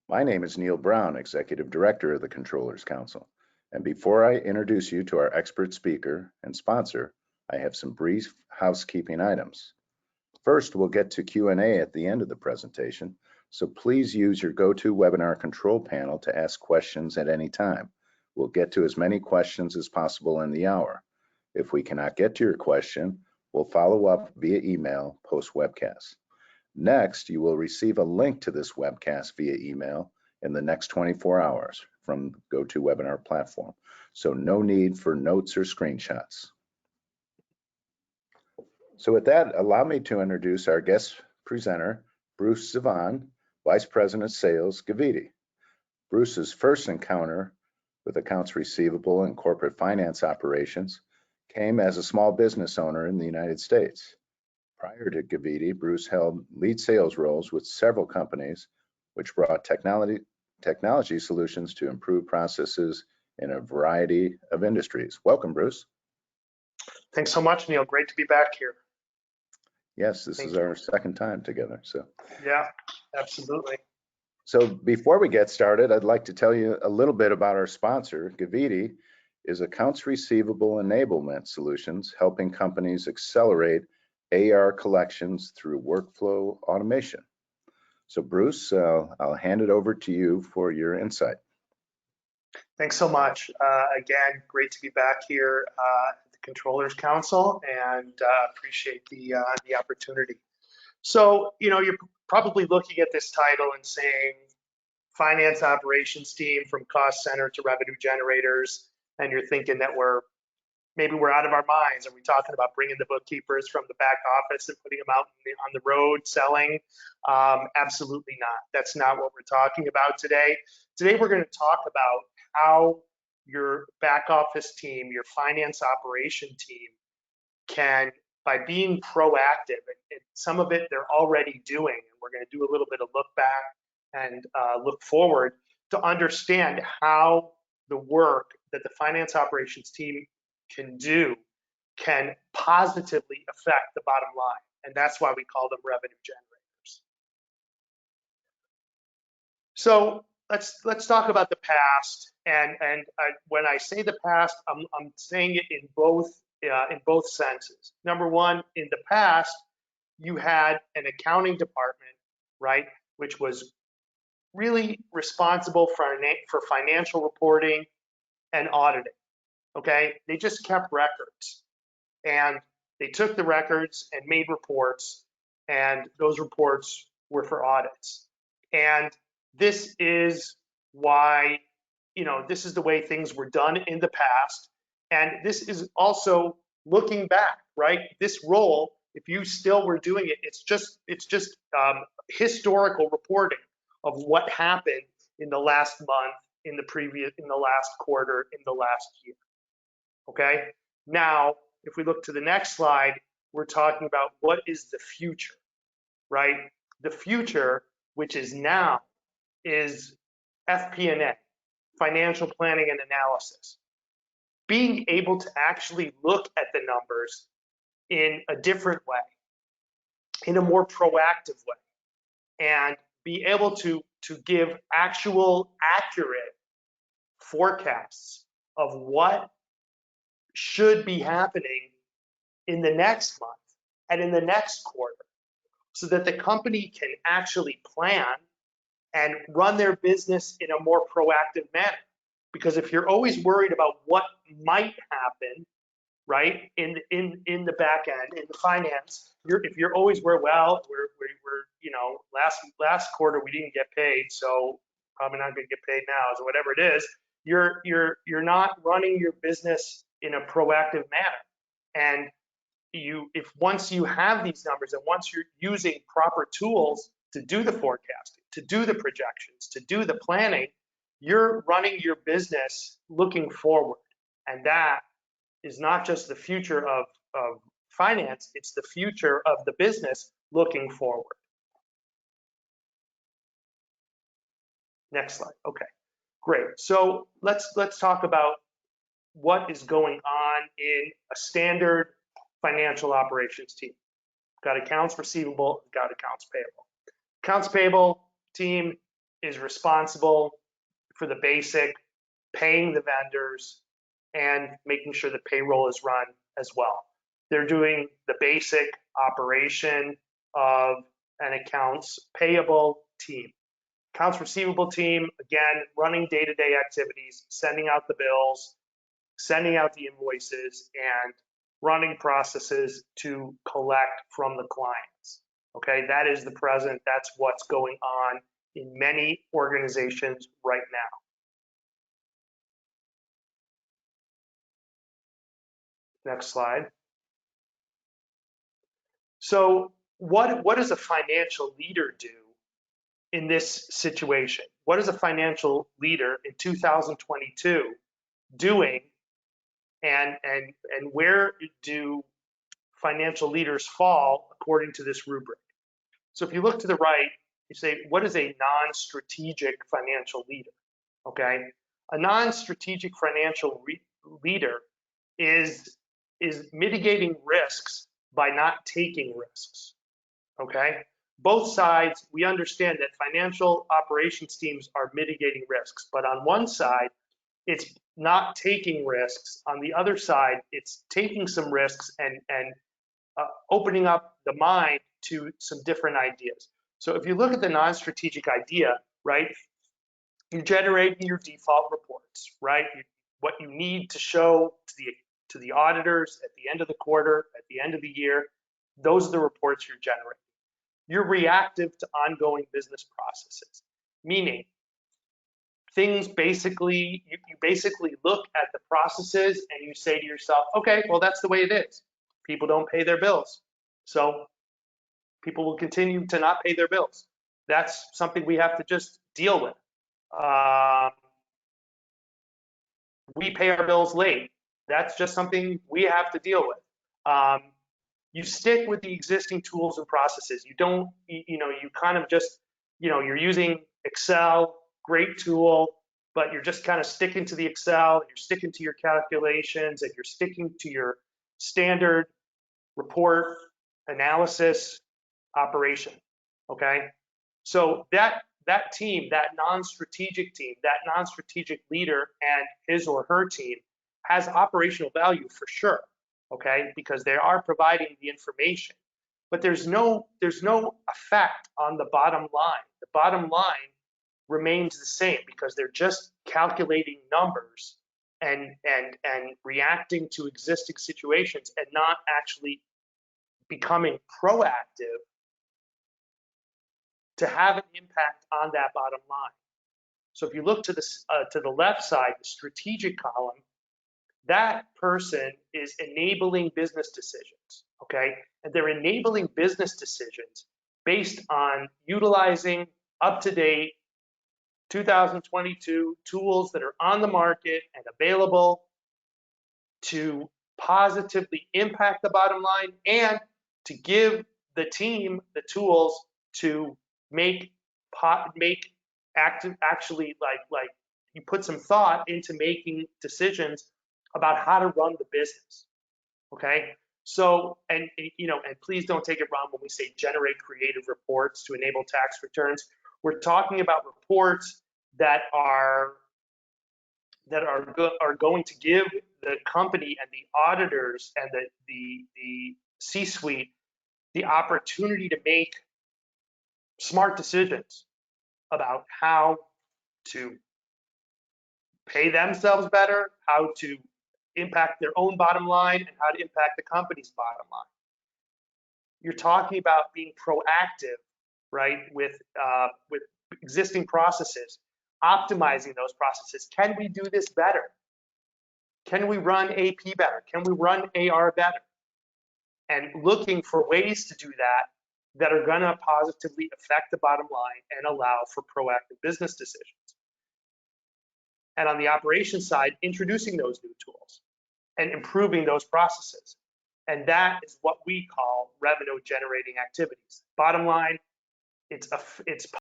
My name is Neil Brown, Executive Director of the Controllers Council. And before I introduce you to our expert speaker and sponsor, I have some brief housekeeping items. First, we'll get to Q&A at the end of the presentation, so please use your GoToWebinar control panel to ask questions at any time. We'll get to as many questions as possible in the hour. If we cannot get to your question, we'll follow up via email post-webcast. Next, you will receive a link to this webcast via email in the next 24 hours from the GoToWebinar platform, so no need for notes or screenshots. So with that, allow me to introduce our guest presenter, Bruce Zavon, Vice President of Sales, Gaviti. Bruce's first encounter with accounts receivable and corporate finance operations came as a small business owner in the United States. Prior to Gaviti, Bruce held lead sales roles with several companies, which brought technology solutions to improve processes in a variety of industries. Welcome, Bruce. Thanks so much, Neil. Great to be back here. Yes, this is our second time together. So yeah, absolutely. So before we get started, I'd like to tell you a little bit about our sponsor. Gaviti is accounts receivable enablement solutions, helping companies accelerate AR collections through workflow automation. So Bruce, I'll hand it over to you for your insight. Thanks so much. Again, great to be back here at the Controllers Council, and appreciate the opportunity. So, you're probably looking at this title and saying finance operations team from cost center to revenue generators, and you're thinking that maybe we're out of our minds. Are we talking about bringing the bookkeepers from the back office and putting them out on the road selling? Absolutely not. That's not what we're talking about today. Today, we're going to talk about how your back office team, your finance operation team can, by being proactive, and some of it they're already doing, and we're going to do a little bit of look back and look forward to understand how the work that the finance operations team can positively affect the bottom line. And that's why we call them revenue generators. So let's talk about the past. And when I say the past, I'm saying it in both senses. Number one, in the past, you had an accounting department, right, which was really responsible for financial reporting and auditing. Okay, they just kept records, and they took the records and made reports, and those reports were for audits. And this is why, this is the way things were done in the past. And this is also looking back, right? This role, if you still were doing it, it's just historical reporting of what happened in the last month, in the last quarter, in the last year. Okay, now if we look to the next slide, we're talking about what is the future, right? The future, which is now, is FP&A, financial planning and analysis. Being able to actually look at the numbers in a different way, in a more proactive way, and be able to give actual accurate forecasts of what should be happening in the next month and in the next quarter, so that the company can actually plan and run their business in a more proactive manner. Because if you're always worried about what might happen, right, in the back end, in the finance, if you're always worried, well, we're last quarter we didn't get paid, so probably not going to get paid now, so whatever it is, you're not running your business in a proactive manner. And if once you have these numbers, and once you're using proper tools to do the forecasting, to do the projections, to do the planning, you're running your business looking forward. And that is not just the future of finance, it's the future of the business looking forward. Next slide. Okay, great. So let's talk about what is going on in a standard financial operations team. Got accounts receivable, got accounts payable. Accounts payable team is responsible for the basic paying the vendors and making sure the payroll is run as well. They're doing the basic operation of an accounts payable team. Accounts receivable team, again, running day-to-day activities, sending out the bills, sending out the invoices, and running processes to collect from the clients. Okay, that is the present. That's what's going on in many organizations right now. Next slide. So what does a financial leader do in this situation? What is a financial leader in 2022 doing, and where do financial leaders fall according to this rubric? So if you look to the right, you say, what is a non-strategic financial leader? Okay, a non-strategic financial leader is mitigating risks by not taking risks. Okay, both sides, we understand that financial operations teams are mitigating risks, but on one side, it's not taking risks. On the other side, it's taking some risks and opening up the mind to some different ideas. So if you look at the non-strategic idea, right, you generate your default reports, right? What you need to show to the auditors at the end of the quarter, at the end of the year, those are the reports you're generating. You're reactive to ongoing business processes, meaning things basically, you basically look at the processes and you say to yourself, okay, well, that's the way it is. People don't pay their bills. So people will continue to not pay their bills. That's something we have to just deal with. We pay our bills late. That's just something we have to deal with. You stick with the existing tools and processes. You don't, you kind of just, you're using Excel, great tool, but you're just kind of sticking to the Excel, and you're sticking to your calculations, and you're sticking to your standard report analysis operation, okay? So that team, that non-strategic team, that non-strategic leader and his or her team has operational value for sure, okay? Because they are providing the information, but there's no effect on the bottom line. The bottom line remains the same because they're just calculating numbers and reacting to existing situations and not actually becoming proactive to have an impact on that bottom line. So if you look to the left side, the strategic column, that person is enabling business decisions, okay? And they're enabling business decisions based on utilizing up-to-date 2022 tools that are on the market and available to positively impact the bottom line and to give the team the tools to actually like you put some thought into making decisions about how to run the business. Okay, so and please don't take it wrong when we say generate creative reports to enable tax returns. We're talking about reports that are going to give the company and the auditors and the C-suite the opportunity to make smart decisions about how to pay themselves better, how to impact their own bottom line, and how to impact the company's bottom line. You're talking about being proactive, right, with existing processes, optimizing those processes. Can we do this better? Can we run AP better? Can we run AR better? And looking for ways to do that are going to positively affect the bottom line and allow for proactive business decisions. And on the operations side, introducing those new tools and improving those processes. And that is what we call revenue generating activities. Bottom line, it's